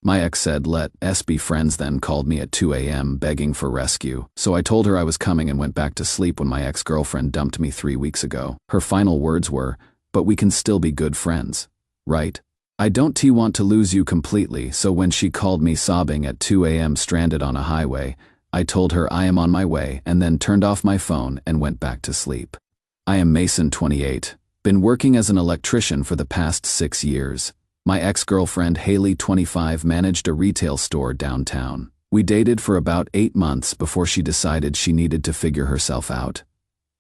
My ex said let us be friends, then called me at 2 a.m. begging for rescue. So I told her I was coming and went back to sleep when my ex-girlfriend dumped me 3 weeks ago. Her final words were, "But we can still be good friends, right? I don't want to lose you completely." So when she called me sobbing at 2 a.m. stranded on a highway, I told her I am on my way and then turned off my phone and went back to sleep. I am Mason, 28, been working as an electrician for the past 6 years. My ex-girlfriend Haley, 25, managed a retail store downtown. We dated for about 8 months before she decided she needed to figure herself out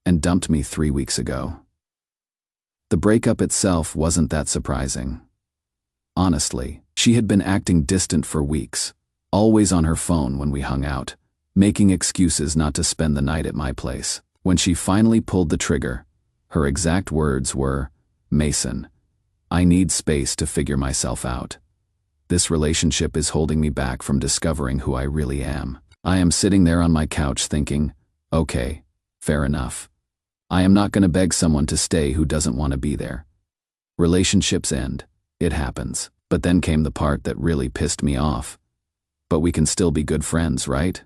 and dumped me 3 weeks ago. The breakup itself wasn't that surprising. Honestly, she had been acting distant for weeks, always on her phone when we hung out, making excuses not to spend the night at my place. When she finally pulled the trigger, her exact words were, "Mason, I need space to figure myself out. This relationship is holding me back from discovering who I really am." I am sitting there on my couch thinking, okay, fair enough. I am not going to beg someone to stay who doesn't want to be there. Relationships end. It happens. But then came the part that really pissed me off. But we can still be good friends, right?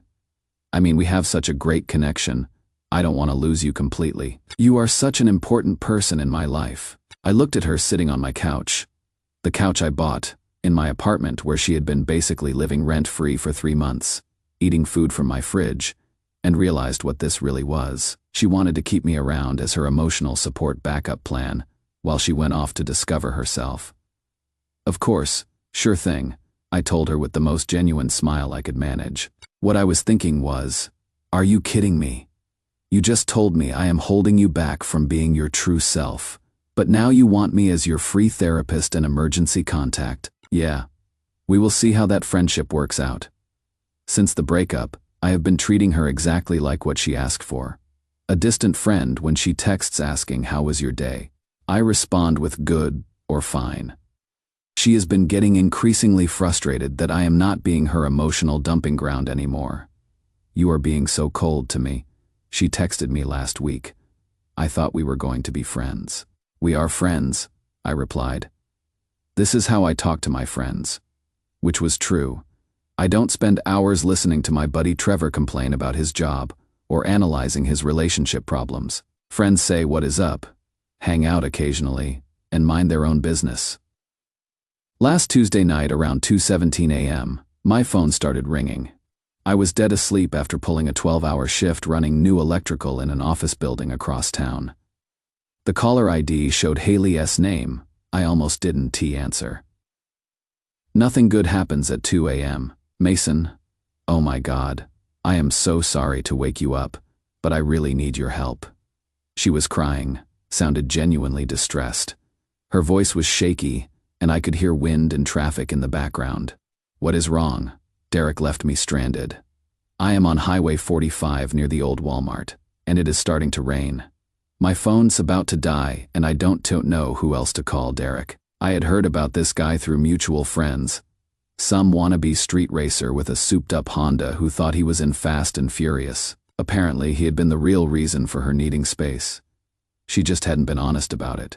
I mean, we have such a great connection. I don't want to lose you completely. You are such an important person in my life. I looked at her sitting on my couch, the couch I bought in my apartment where she had been basically living rent-free for 3 months, eating food from my fridge, and realized what this really was. She wanted to keep me around as her emotional support backup plan while she went off to discover herself. Of course, sure thing, I told her with the most genuine smile I could manage. What I was thinking was, are you kidding me? You just told me I am holding you back from being your true self. But now you want me as your free therapist and emergency contact. Yeah, we will see how that friendship works out. Since the breakup, I have been treating her exactly like what she asked for. A distant friend when she texts asking how was your day. I respond with good or fine. She has been getting increasingly frustrated that I am not being her emotional dumping ground anymore. "You are being so cold to me," she texted me last week. "I thought we were going to be friends." "We are friends," I replied. This is how I talk to my friends. Which was true. I don't spend hours listening to my buddy Trevor complain about his job or analyzing his relationship problems. Friends say what is up, hang out occasionally, and mind their own business. Last Tuesday night around 2:17 a.m., my phone started ringing. I was dead asleep after pulling a 12-hour shift running new electrical in an office building across town. The caller ID showed Haley's name. I almost didn't answer. Nothing good happens at 2 a.m. "Mason, oh my God, I am so sorry to wake you up, but I really need your help." She was crying, sounded genuinely distressed. Her voice was shaky, and I could hear wind and traffic in the background. "What is wrong?" Derek left me stranded. I am on Highway 45 near the old Walmart, and it is starting to rain. My phone's about to die, and I don't know who else to call. Derek. I had heard about this guy through mutual friends. Some wannabe street racer with a souped-up Honda who thought he was in Fast and Furious. Apparently, he had been the real reason for her needing space. She just hadn't been honest about it.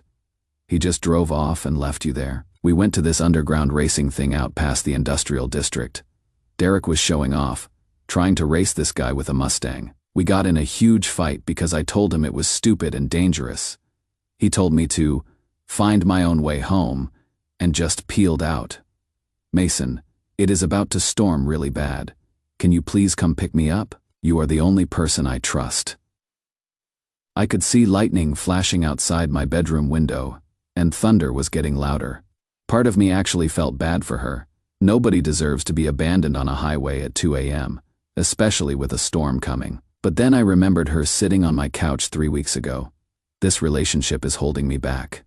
He just drove off and left you there. We went to this underground racing thing out past the industrial district. Derek was showing off, trying to race this guy with a Mustang. We got in a huge fight because I told him it was stupid and dangerous. He told me to find my own way home and just peeled out. "Mason, it is about to storm really bad. Can you please come pick me up? You are the only person I trust." I could see lightning flashing outside my bedroom window, and thunder was getting louder. Part of me actually felt bad for her. Nobody deserves to be abandoned on a highway at 2 a.m., especially with a storm coming. But then I remembered her sitting on my couch 3 weeks ago. This relationship is holding me back.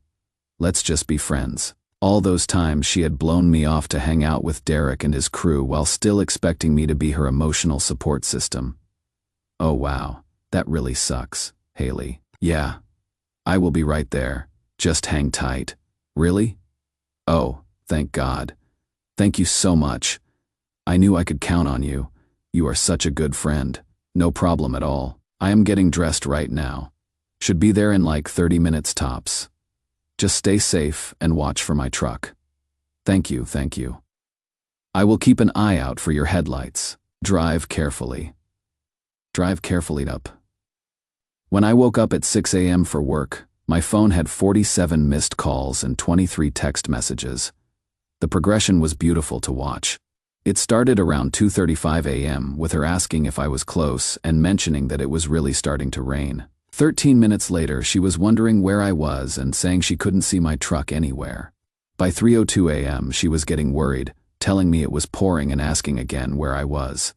Let's just be friends. All those times she had blown me off to hang out with Derek and his crew while still expecting me to be her emotional support system. Oh wow, that really sucks, Haley. Yeah, I will be right there. Just hang tight. Really? Oh, thank God. Thank you so much. I knew I could count on you. You are such a good friend. No problem at all. I am getting dressed right now. Should be there in like 30 minutes tops. Just stay safe and watch for my truck. Thank you, thank you. I will keep an eye out for your headlights. Drive carefully. Drive carefully up. When I woke up at 6 a.m. for work, my phone had 47 missed calls and 23 text messages. The progression was beautiful to watch. It started around 2:35 a.m. with her asking if I was close and mentioning that it was really starting to rain. 13 minutes later, she was wondering where I was and saying she couldn't see my truck anywhere. By 3:02 a.m., she was getting worried, telling me it was pouring and asking again where I was.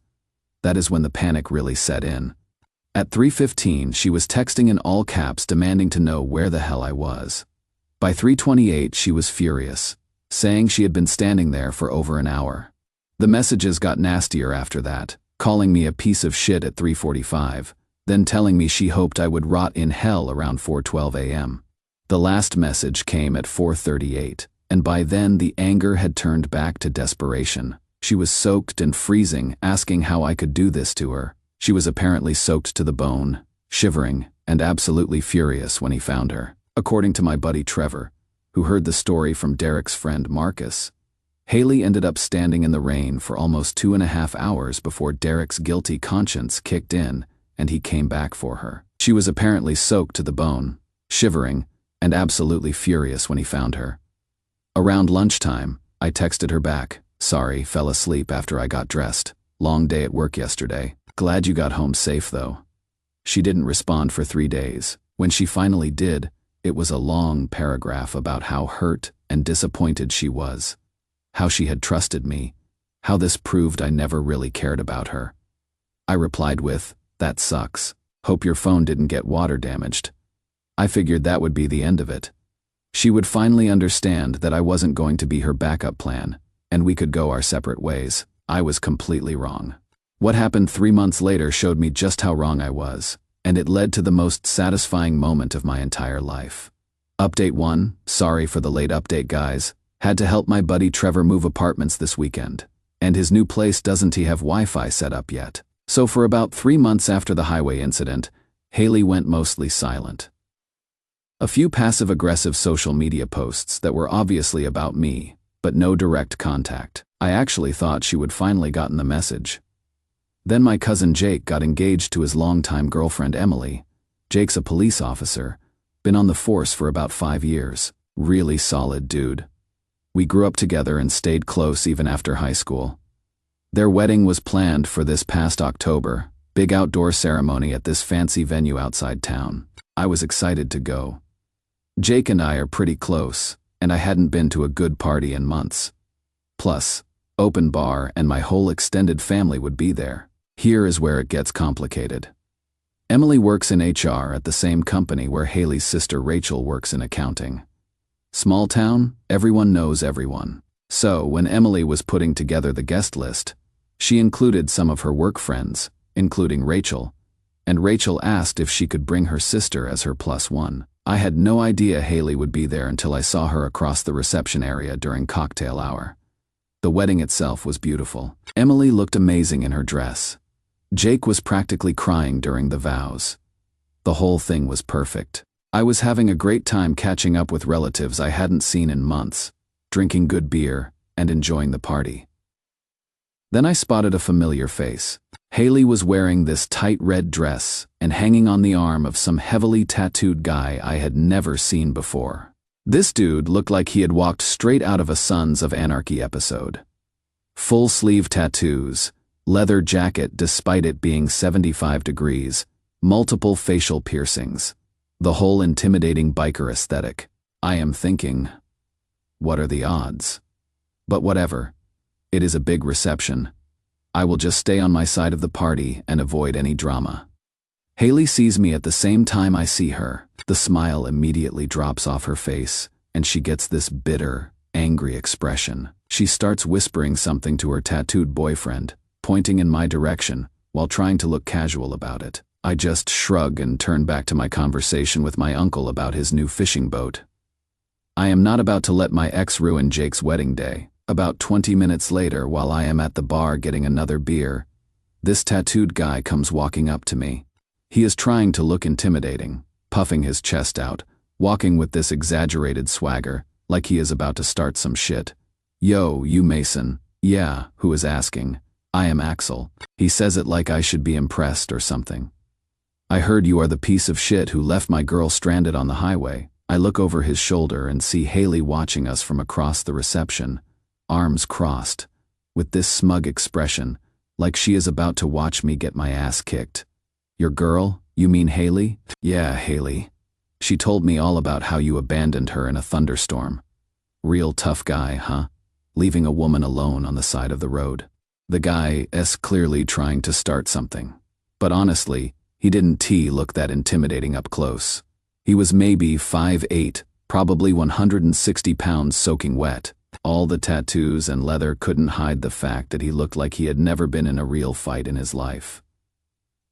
That is when the panic really set in. At 3:15, she was texting in all caps demanding to know where the hell I was. By 3:28, she was furious, saying she had been standing there for over an hour. The messages got nastier after that, calling me a piece of shit at 3:45, then telling me she hoped I would rot in hell around 4:12 a.m. The last message came at 4:38, and by then the anger had turned back to desperation. She was soaked and freezing, asking how I could do this to her. She was apparently soaked to the bone, shivering, and absolutely furious when he found her. According to my buddy Trevor, who heard the story from Derek's friend Marcus, Haley ended up standing in the rain for almost 2.5 hours before Derek's guilty conscience kicked in and he came back for her. She was apparently soaked to the bone, shivering, and absolutely furious when he found her. Around lunchtime, I texted her back, "Sorry, fell asleep after I got dressed. Long day at work yesterday. Glad you got home safe though." She didn't respond for 3 days. When she finally did, it was a long paragraph about how hurt and disappointed she was, how she had trusted me, how this proved I never really cared about her. I replied with, "That sucks. Hope your phone didn't get water damaged." I figured that would be the end of it. She would finally understand that I wasn't going to be her backup plan, and we could go our separate ways. I was completely wrong. What happened 3 months later showed me just how wrong I was, and it led to the most satisfying moment of my entire life. Update 1, sorry for the late update guys. Had to help my buddy Trevor move apartments this weekend, and his new place doesn't have Wi-Fi set up yet. So for about 3 months after the highway incident, Haley went mostly silent. A few passive-aggressive social media posts that were obviously about me, but no direct contact. I actually thought she would finally gotten the message. Then my cousin Jake got engaged to his longtime girlfriend Emily. Jake's a police officer, been on the force for about 5 years. Really solid dude. We grew up together and stayed close even after high school. Their wedding was planned for this past October, big outdoor ceremony at this fancy venue outside town. I was excited to go. Jake and I are pretty close, and I hadn't been to a good party in months. Plus, open bar and my whole extended family would be there. Here is where it gets complicated. Emily works in HR at the same company where Haley's sister Rachel works in accounting. Small town, everyone knows everyone. So when Emily was putting together the guest list, she included some of her work friends, including Rachel, and Rachel asked if she could bring her sister as her +1. I had no idea Haley would be there until I saw her across the reception area during cocktail hour. The wedding itself was beautiful. Emily looked amazing in her dress. Jake was practically crying during the vows. The whole thing was perfect. I was having a great time catching up with relatives I hadn't seen in months, drinking good beer, and enjoying the party. Then I spotted a familiar face. Haley was wearing this tight red dress and hanging on the arm of some heavily tattooed guy I had never seen before. This dude looked like he had walked straight out of a Sons of Anarchy episode. Full sleeve tattoos, leather jacket despite it being 75 degrees, multiple facial piercings. The whole intimidating biker aesthetic. I am thinking, what are the odds? But whatever. It is a big reception. I will just stay on my side of the party and avoid any drama. Haley sees me at the same time I see her. The smile immediately drops off her face, and she gets this bitter, angry expression. She starts whispering something to her tattooed boyfriend, pointing in my direction, while trying to look casual about it. I just shrug and turn back to my conversation with my uncle about his new fishing boat. I am not about to let my ex ruin Jake's wedding day. About 20 minutes later, while I am at the bar getting another beer, this tattooed guy comes walking up to me. He is trying to look intimidating, puffing his chest out, walking with this exaggerated swagger, like he is about to start some shit. "Yo, you Mason, Yeah, who is asking? I am Axel. He says it like I should be impressed or something. I heard you are the piece of shit who left my girl stranded on the highway. I look over his shoulder and see Haley watching us from across the reception, arms crossed, with this smug expression, like she is about to watch me get my ass kicked. Your girl? You mean Haley? Yeah, Haley. She told me all about how you abandoned her in a thunderstorm. Real tough guy, huh? Leaving a woman alone on the side of the road. The guy is clearly trying to start something. But honestly, he didn't look that intimidating up close. He was maybe 5'8", probably 160 pounds soaking wet. All the tattoos and leather couldn't hide the fact that he looked like he had never been in a real fight in his life.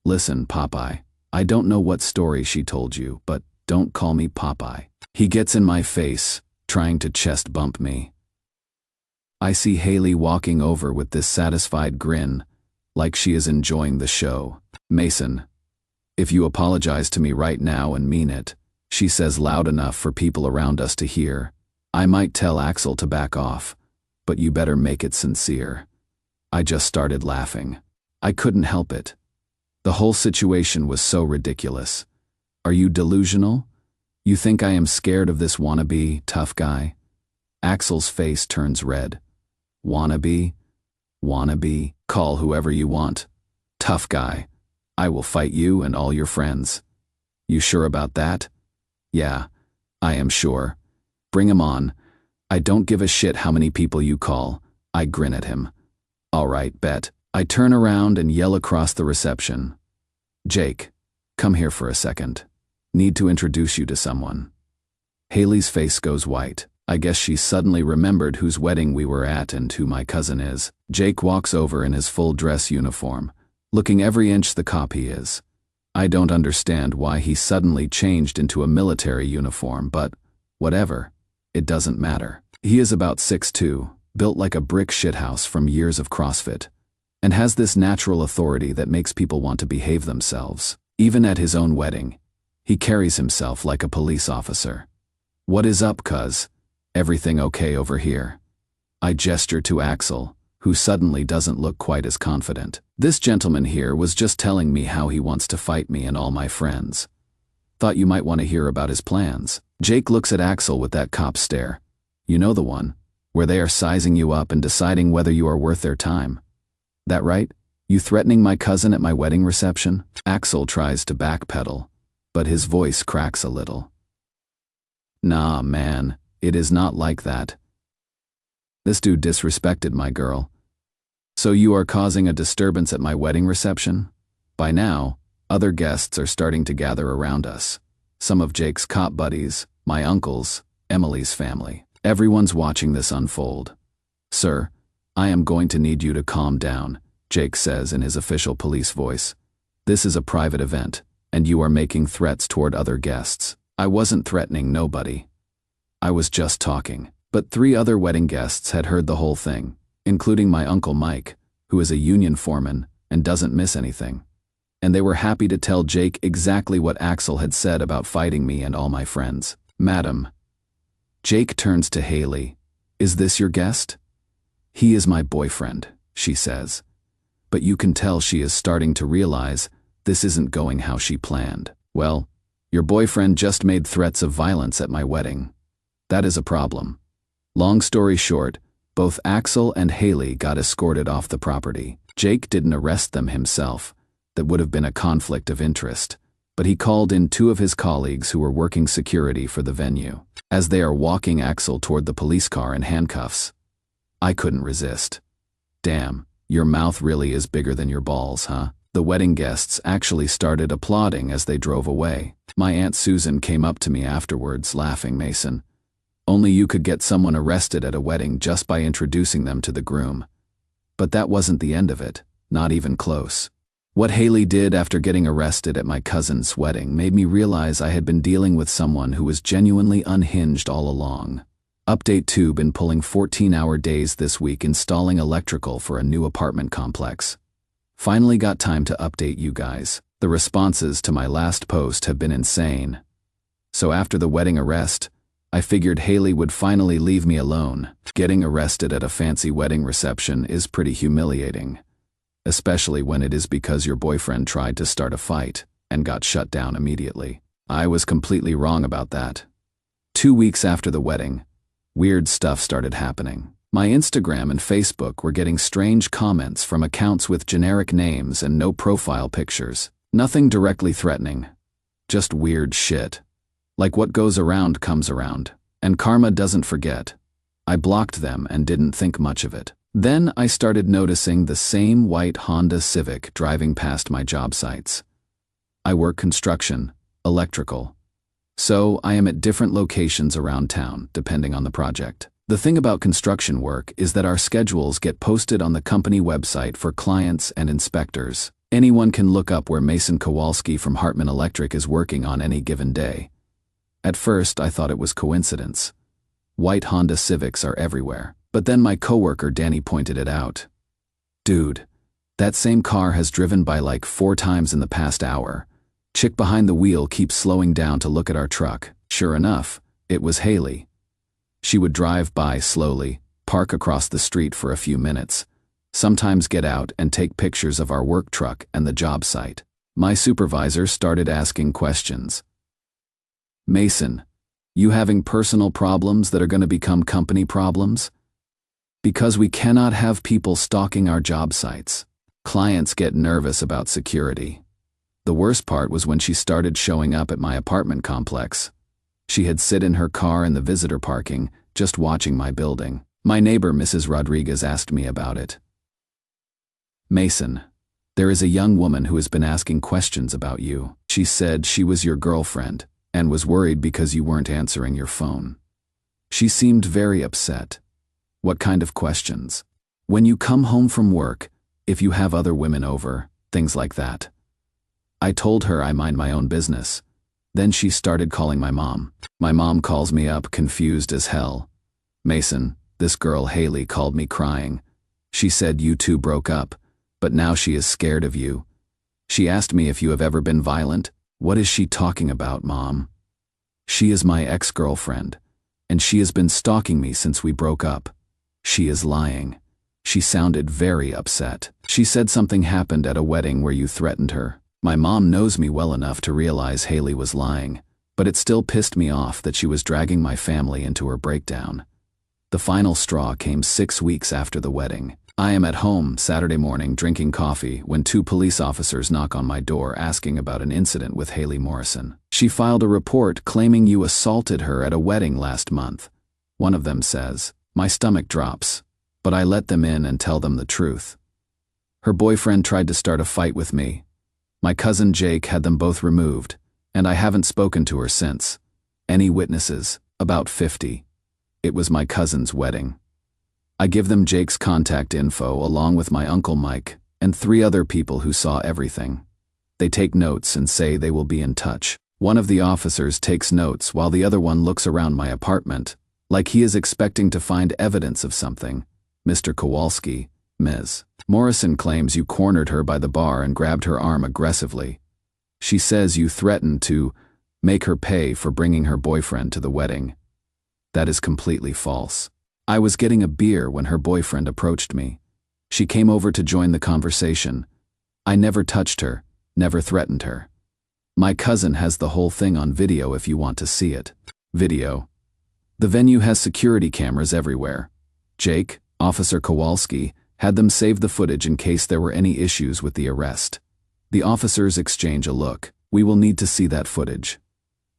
Listen, Popeye, I don't know what story she told you, but don't call me Popeye. He gets in my face, trying to chest bump me. I see Haley walking over with this satisfied grin, like she is enjoying the show. Mason, if you apologize to me right now and mean it, she says loud enough for people around us to hear, I might tell Axel to back off, but you better make it sincere. I just started laughing. I couldn't help it. The whole situation was so ridiculous. Are you delusional? You think I am scared of this wannabe tough guy? Axel's face turns red. Wannabe? Wannabe? Call whoever you want. Tough guy. I will fight you and all your friends. You sure about that? Yeah, I am sure. Bring him on. I don't give a shit how many people you call. I grin at him. All right, bet. I turn around and yell across the reception. Jake, come here for a second. Need to introduce you to someone. Haley's face goes white. I guess she suddenly remembered whose wedding we were at and who my cousin is. Jake walks over in his full dress uniform, looking every inch the cop he is. I don't understand why he suddenly changed into a military uniform, but whatever. It doesn't matter. He is about 6'2", built like a brick shithouse from years of CrossFit, and has this natural authority that makes people want to behave themselves. Even at his own wedding, he carries himself like a police officer. What is up, cuz? Everything okay over here? I gesture to Axel, who suddenly doesn't look quite as confident. This gentleman here was just telling me how he wants to fight me and all my friends. Thought you might want to hear about his plans. Jake looks at Axel with that cop stare. You know the one, where they are sizing you up and deciding whether you are worth their time. That right? You threatening my cousin at my wedding reception? Axel tries to backpedal, but his voice cracks a little. Nah, man, it is not like that. This dude disrespected my girl. So you are causing a disturbance at my wedding reception? By now, other guests are starting to gather around us. Some of Jake's cop buddies, my uncles, Emily's family. Everyone's watching this unfold. Sir, I am going to need you to calm down, Jake says in his official police voice. This is a private event, and you are making threats toward other guests. I wasn't threatening nobody. I was just talking. But 3 other wedding guests had heard the whole thing, including my Uncle Mike, who is a union foreman and doesn't miss anything. And they were happy to tell Jake exactly what Axel had said about fighting me and all my friends. Madam. Jake turns to Haley. Is this your guest? He is my boyfriend, she says. But you can tell she is starting to realize this isn't going how she planned. Well, your boyfriend just made threats of violence at my wedding. That is a problem. Long story short, both Axel and Haley got escorted off the property. Jake didn't arrest them himself. That would have been a conflict of interest. But he called in 2 of his colleagues who were working security for the venue. As they are walking Axel toward the police car in handcuffs, I couldn't resist. Damn, your mouth really is bigger than your balls, huh? The wedding guests actually started applauding as they drove away. My Aunt Susan came up to me afterwards, laughing. Mason, only you could get someone arrested at a wedding just by introducing them to the groom. But that wasn't the end of it, not even close. What Haley did after getting arrested at my cousin's wedding made me realize I had been dealing with someone who was genuinely unhinged all along. Update 2: been pulling 14-hour days this week installing electrical for a new apartment complex. Finally got time to update you guys. The responses to my last post have been insane. So after the wedding arrest, I figured Haley would finally leave me alone. Getting arrested at a fancy wedding reception is pretty humiliating, especially when it is because your boyfriend tried to start a fight and got shut down immediately. I was completely wrong about that. 2 weeks after the wedding, weird stuff started happening. My Instagram and Facebook were getting strange comments from accounts with generic names and no profile pictures. Nothing directly threatening, just weird shit. Like what goes around comes around, and karma doesn't forget. I blocked them and didn't think much of it. Then I started noticing the same white Honda Civic driving past my job sites. I work construction, electrical, so I am at different locations around town, depending on the project. The thing about construction work is that our schedules get posted on the company website for clients and inspectors. Anyone can look up where Mason Kowalski from Hartman Electric is working on any given day. At first, I thought it was coincidence. White Honda Civics are everywhere. But then my coworker Danny pointed it out. Dude, that same car has driven by like 4 times in the past hour. Chick behind the wheel keeps slowing down to look at our truck. Sure enough, it was Haley. She would drive by slowly, park across the street for a few minutes, sometimes get out and take pictures of our work truck and the job site. My supervisor started asking questions. Mason, you having personal problems that are going to become company problems? Because we cannot have people stalking our job sites. Clients get nervous about security. The worst part was when she started showing up at my apartment complex. She had sit in her car in the visitor parking, just watching my building. My neighbor, Mrs. Rodriguez, asked me about it. Mason, there is a young woman who has been asking questions about you. She said she was your girlfriend and was worried because you weren't answering your phone. She seemed very upset. What kind of questions? When you come home from work, if you have other women over, things like that. I told her I mind my own business. Then she started calling my mom. My mom calls me up, confused as hell. Mason, this girl Haley called me crying. She said you two broke up, but now she is scared of you. She asked me if you have ever been violent. What is she talking about, Mom? She is my ex-girlfriend, and she has been stalking me since we broke up. She is lying. She sounded very upset. She said something happened at a wedding where you threatened her. My mom knows me well enough to realize Haley was lying, but it still pissed me off that she was dragging my family into her breakdown. The final straw came 6 weeks after the wedding. I am at home Saturday morning drinking coffee when 2 police officers knock on my door asking about an incident with Haley Morrison. She filed a report claiming you assaulted her at a wedding last month. One of them says, my stomach drops, but I let them in and tell them the truth. Her boyfriend tried to start a fight with me. My cousin Jake had them both removed, and I haven't spoken to her since. Any witnesses? About 50. It was my cousin's wedding. I give them Jake's contact info along with my uncle Mike and 3 other people who saw everything. They take notes and say they will be in touch. One of the officers takes notes while the other one looks around my apartment, like he is expecting to find evidence of something. Mr. Kowalski, Ms. Morrison claims you cornered her by the bar and grabbed her arm aggressively. She says you threatened to make her pay for bringing her boyfriend to the wedding. That is completely false. I was getting a beer when her boyfriend approached me. She came over to join the conversation. I never touched her, never threatened her. My cousin has the whole thing on video if you want to see it. Video. The venue has security cameras everywhere. Jake, Officer Kowalski, had them save the footage in case there were any issues with the arrest. The officers exchange a look. We will need to see that footage.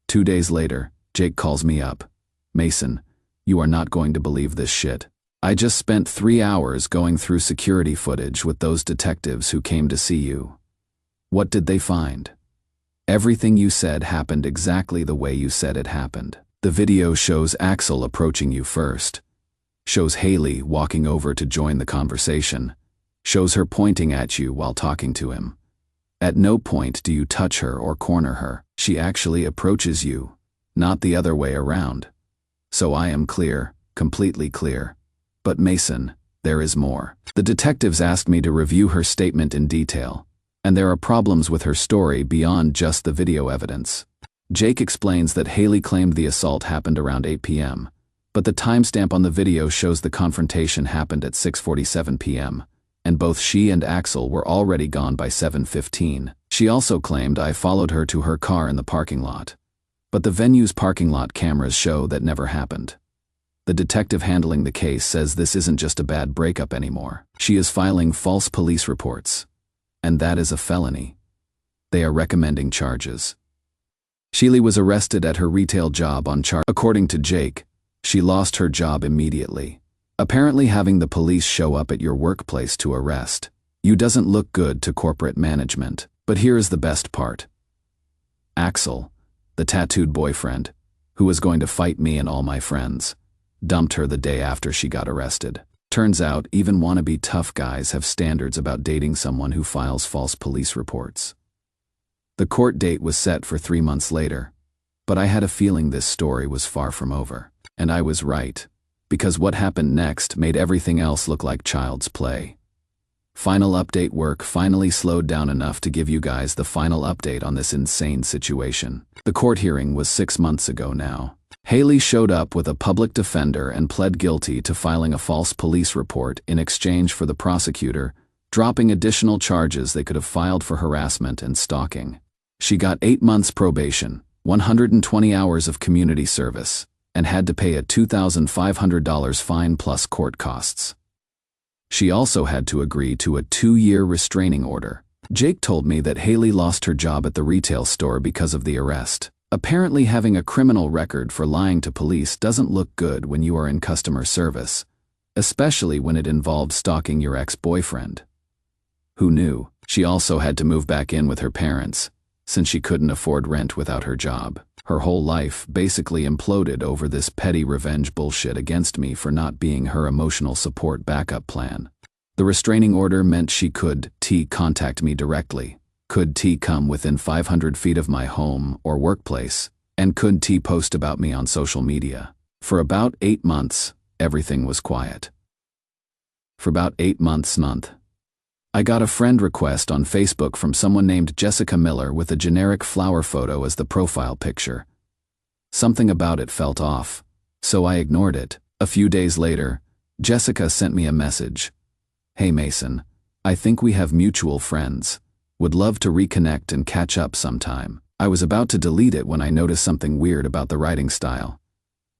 2 days later, Jake calls me up. Mason, you are not going to believe this shit. I just spent 3 hours going through security footage with those detectives who came to see you. What did they find? Everything you said happened exactly the way you said it happened. The video shows Axel approaching you first. Shows Haley walking over to join the conversation. Shows her pointing at you while talking to him. At no point do you touch her or corner her. She actually approaches you, not the other way around. So I am clear, completely clear. But Mason, there is more. The detectives asked me to review her statement in detail, and there are problems with her story beyond just the video evidence. Jake explains that Haley claimed the assault happened around 8 p.m., but the timestamp on the video shows the confrontation happened at 6:47 p.m., and both she and Axel were already gone by 7:15. She also claimed I followed her to her car in the parking lot, but the venue's parking lot cameras show that never happened. The detective handling the case says this isn't just a bad breakup anymore. She is filing false police reports, and that is a felony. They are recommending charges. Sheely was arrested at her retail job on charge. According to Jake, she lost her job immediately. Apparently having the police show up at your workplace to arrest you doesn't look good to corporate management. But here is the best part. Axel, the tattooed boyfriend, who was going to fight me and all my friends, dumped her the day after she got arrested. Turns out even wannabe tough guys have standards about dating someone who files false police reports. The court date was set for 3 months later, but I had a feeling this story was far from over. And I was right, because what happened next made everything else look like child's play. Final update work finally slowed down enough to give you guys the final update on this insane situation. The court hearing was 6 months ago now. Haley showed up with a public defender and pled guilty to filing a false police report in exchange for the prosecutor dropping additional charges they could have filed for harassment and stalking. She got 8 months probation, 120 hours of community service, and had to pay a $2,500 fine plus court costs. She also had to agree to a 2-year restraining order. Jake told me that Haley lost her job at the retail store because of the arrest. Apparently having a criminal record for lying to police doesn't look good when you are in customer service, especially when it involves stalking your ex-boyfriend. Who knew? She also had to move back in with her parents, since she couldn't afford rent without her job. Her whole life basically imploded over this petty revenge bullshit against me for not being her emotional support backup plan. The restraining order meant she could contact me directly, could come within 500 feet of my home or workplace, and could post about me on social media. For about 8 months, everything was quiet. For about 8 months, I got a friend request on Facebook from someone named Jessica Miller with a generic flower photo as the profile picture. Something about it felt off, so I ignored it. A few days later, Jessica sent me a message. "Hey Mason, I think we have mutual friends. Would love to reconnect and catch up sometime." I was about to delete it when I noticed something weird about the writing style.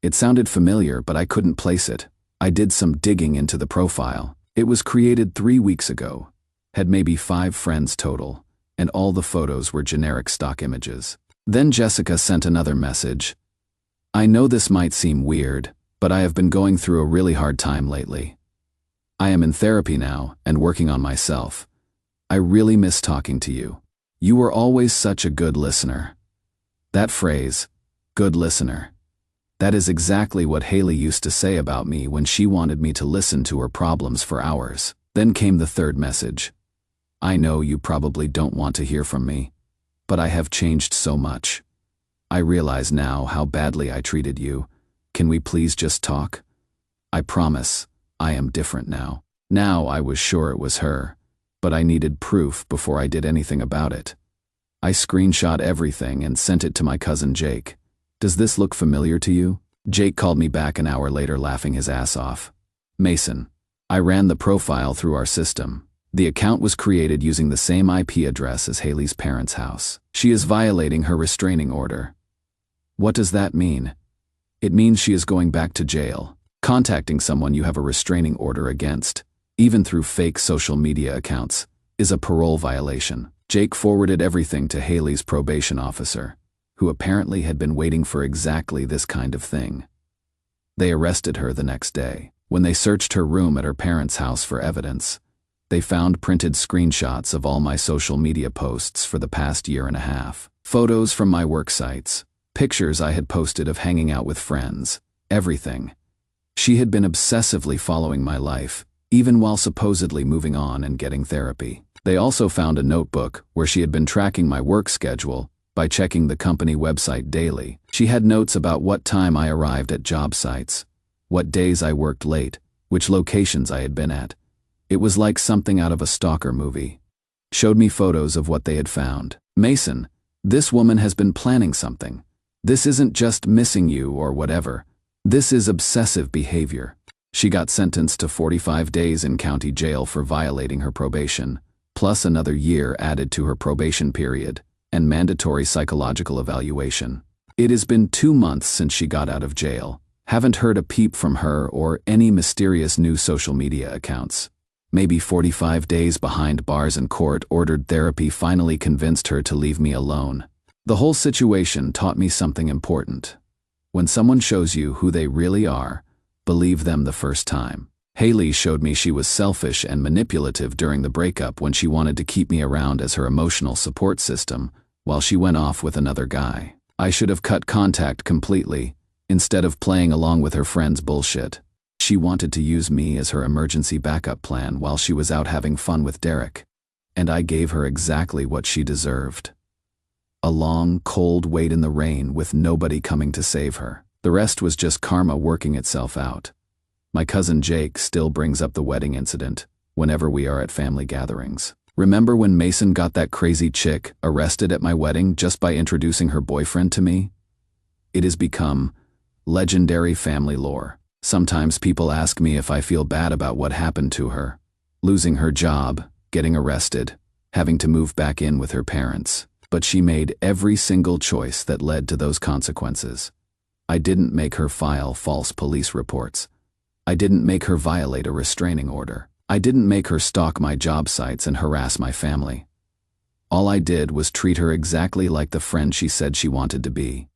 It sounded familiar, but I couldn't place it. I did some digging into the profile. It was created 3 weeks ago. Had maybe 5 friends total, and all the photos were generic stock images. Then Jessica sent another message. "I know this might seem weird, but I have been going through a really hard time lately. I am in therapy now and working on myself. I really miss talking to you. You were always such a good listener." That phrase, good listener, that is exactly what Haley used to say about me when she wanted me to listen to her problems for hours. Then came the third message. "I know you probably don't want to hear from me, but I have changed so much. I realize now how badly I treated you. Can we please just talk? I promise, I am different now." Now I was sure it was her, but I needed proof before I did anything about it. I screenshot everything and sent it to my cousin Jake. "Does this look familiar to you?" Jake called me back an hour later laughing his ass off. "Mason, I ran the profile through our system. The account was created using the same IP address as Haley's parents' house. She is violating her restraining order." What does that mean? It means she is going back to jail. Contacting someone you have a restraining order against, even through fake social media accounts, is a parole violation. Jake forwarded everything to Haley's probation officer, who apparently had been waiting for exactly this kind of thing. They arrested her the next day. When they searched her room at her parents' house for evidence, they found printed screenshots of all my social media posts for the past 1.5 years. Photos from my work sites, pictures I had posted of hanging out with friends, everything. She had been obsessively following my life, even while supposedly moving on and getting therapy. They also found a notebook where she had been tracking my work schedule by checking the company website daily. She had notes about what time I arrived at job sites, what days I worked late, which locations I had been at. It was like something out of a stalker movie. Showed me photos of what they had found. "Mason, This woman has been planning something. This isn't just missing you or whatever. This is obsessive behavior. She got sentenced to 45 days in county jail for violating her probation, plus another year added to her probation period, and mandatory psychological evaluation. It has been 2 months since she got out of jail. Haven't heard a peep from her or any mysterious new social media accounts. Maybe 45 days behind bars and court-ordered therapy finally convinced her to leave me alone. The whole situation taught me something important. When someone shows you who they really are, believe them the first time. Haley showed me she was selfish and manipulative during the breakup when she wanted to keep me around as her emotional support system while she went off with another guy. I should have cut contact completely, instead of playing along with her friend's bullshit. She wanted to use me as her emergency backup plan while she was out having fun with Derek. And I gave her exactly what she deserved. A long, cold wait in the rain with nobody coming to save her. The rest was just karma working itself out. My cousin Jake still brings up the wedding incident whenever we are at family gatherings. Remember when Mason got that crazy chick arrested at my wedding just by introducing her boyfriend to me? It has become legendary family lore. Sometimes people ask me if I feel bad about what happened to her. Losing her job, getting arrested, having to move back in with her parents. But she made every single choice that led to those consequences. I didn't make her file false police reports. I didn't make her violate a restraining order. I didn't make her stalk my job sites and harass my family. All I did was treat her exactly like the friend she said she wanted to be.